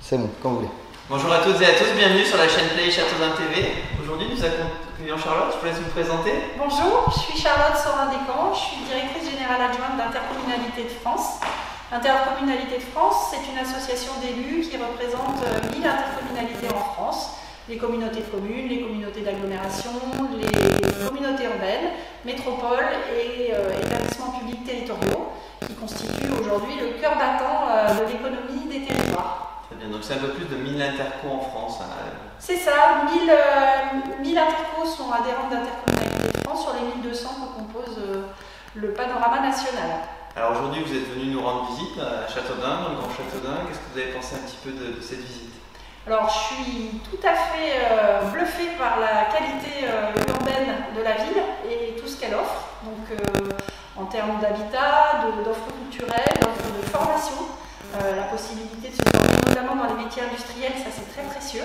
C'est bon, quand vous voulez. Bonjour à toutes et à tous, bienvenue sur la chaîne Play Châteaudun TV. Aujourd'hui nous accueillons Charlotte, je vous laisse vous présenter. Bonjour, je suis Charlotte Sorin-Descamps, je suis directrice générale adjointe d'Intercommunalité de France. Intercommunalité de France, c'est une association d'élus qui représente 1000 intercommunalités en France, les communautés de communes, les communautés d'agglomération, les communautés urbaines, métropoles et établissements publics territoriaux qui constituent aujourd'hui le cœur battant de l'économie des territoires. Très bien, donc c'est un peu plus de 1000 intercos en France. C'est ça, 1000 intercos sont adhérents d'Intercommunalité de France sur les 1200 que compose le panorama national. Alors aujourd'hui vous êtes venu nous rendre visite à Châteaudun, dans le Grand Châteaudun. Qu'est-ce que vous avez pensé un petit peu de cette visite? Alors je suis tout à fait bluffée par la qualité urbaine de la ville et tout ce qu'elle offre. Donc en termes d'habitat, d'offres culturelles, d'offres de formation, la possibilité de se former notamment dans les métiers industriels, ça c'est très précieux.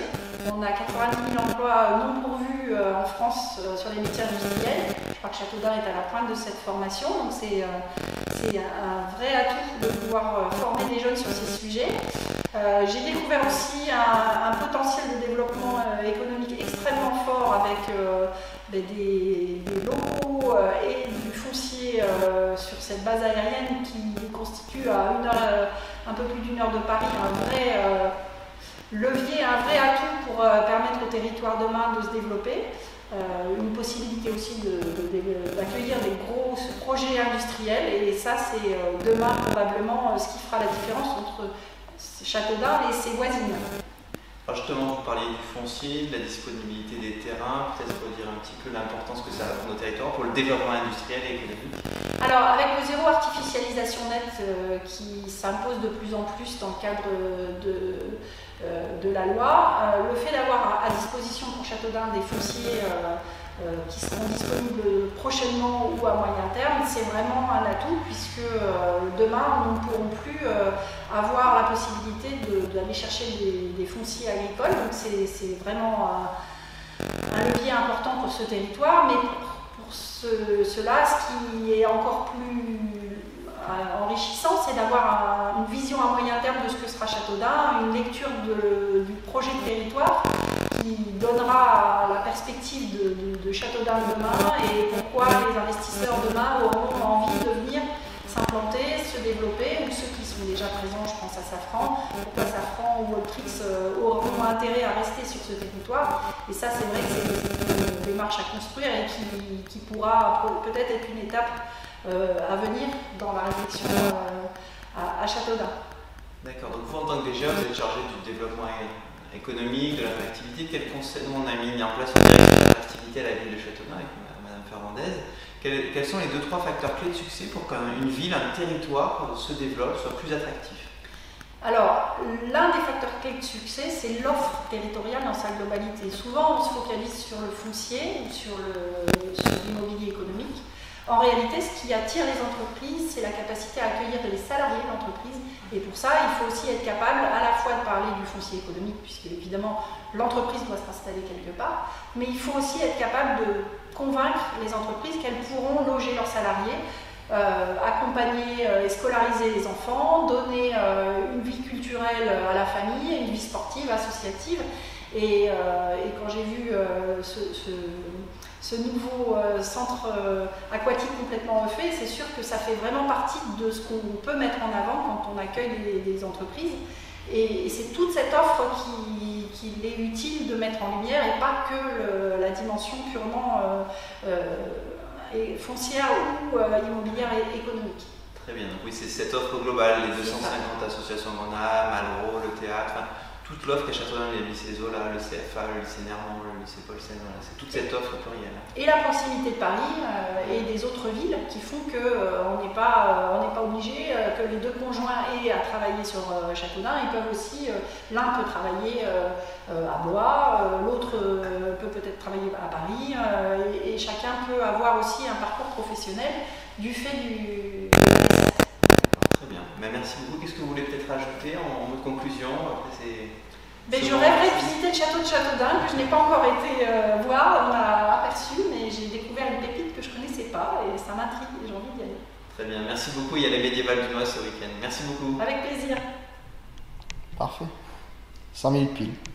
On a 90 000 emplois non pourvus en France sur les métiers industriels. Je crois que Châteaudun est à la pointe de cette formation, donc c'est un vrai atout de pouvoir former des jeunes sur ces sujets. J'ai découvert aussi un potentiel de développement économique extrêmement fort avec des locaux et du foncier sur cette base aérienne qui constitue à un peu plus d'1 heure de Paris un vrai levier, un vrai atout pour permettre au territoire demain de se développer. Une possibilité aussi d'accueillir des gros projets industriels et ça c'est demain probablement ce qui fera la différence entre Châteaudun et ses voisines. Alors justement, vous parliez du foncier, de la disponibilité des terrains, peut-être redire un petit peu l'importance que ça a pour nos territoires, pour le développement industriel et économique. Alors avec le zéro artificialisation nette qui s'impose de plus en plus dans le cadre de la loi, le fait d'avoir à disposition pour Châteaudun des fonciers qui seront disponibles prochainement ou à moyen terme, c'est vraiment un atout puisque demain nous ne pourrons plus avoir la possibilité d'aller chercher des fonciers agricoles, donc c'est vraiment un levier important pour ce territoire, mais pour cela, ce qui est encore plus enrichissant, c'est d'avoir une vision à moyen terme de ce que sera Châteaudun, une lecture du projet de territoire qui donnera la perspective de Châteaudun demain et pourquoi les investisseurs demain auront envie de venir s'implanter, se développer, ou ceux qui sont déjà présents, je pense à Safran, pourquoi Safran ou Autrix auront intérêt à rester sur ce territoire. Et ça, c'est vrai que c'est une démarche à construire et qui pourra peut-être être une étape à venir dans la réflexion à Châteaudun. D'accord, donc vous en tant que DGA, vous êtes chargé du développement économique, de l'attractivité. Quel conseil nous on a mis en place une direction de l'attractivité à la ville de Châteaudun avec Madame Fernandez? Quels sont les 2-3 facteurs clés de succès pour qu'une ville, un territoire se développe, soit plus attractif? Alors, l'un des facteurs clés de succès, c'est l'offre territoriale dans sa globalité. Souvent, on se focalise sur le foncier ou sur l'immobilier économique. En réalité, ce qui attire les entreprises, c'est la capacité à accueillir les salariés de l'entreprise. Et pour ça, il faut aussi être capable à la fois de parler du foncier économique, puisque évidemment, l'entreprise doit s'installer quelque part, mais il faut aussi être capable de convaincre les entreprises qu'elles pourront loger leurs salariés, accompagner et scolariser les enfants, donner une vie culturelle à la famille, une vie sportive, associative. Et quand j'ai vu ce nouveau centre aquatique complètement refait, c'est sûr que ça fait vraiment partie de ce qu'on peut mettre en avant quand on accueille des entreprises. Et c'est toute cette offre qu'il est utile de mettre en lumière et pas que la dimension purement foncière ou immobilière et économique. Très bien, donc oui, c'est cette offre globale, les 250 associations qu'on a, Malraux, le théâtre, toute l'offre qu'à Châteaudun, le lycée Zola, le CFA, le lycée Nermont, le lycée Paul Sen, voilà, c'est toute cette offre plurielle. Et la proximité de Paris et des autres villes qui font qu'on n'est pas obligé, que les deux conjoints aient à travailler sur Châteaudun. Ils peuvent aussi, l'un peut travailler à Blois, l'autre peut peut-être travailler à Paris, et chacun peut avoir aussi un parcours professionnel du fait du... Très bien, merci beaucoup. Qu'est-ce que vous voulez peut-être ajouter en mot de conclusion? Je rêverais de visiter le château de Châteaudun, que je n'ai pas encore été voir, on a aperçu, mais j'ai découvert une pépite que je ne connaissais pas et ça m'intrigue et j'ai envie d'y aller. Très bien, merci beaucoup. Il y a les médiévales du Noix ce week-end. Merci beaucoup. Avec plaisir. Parfait. 100 000 piles.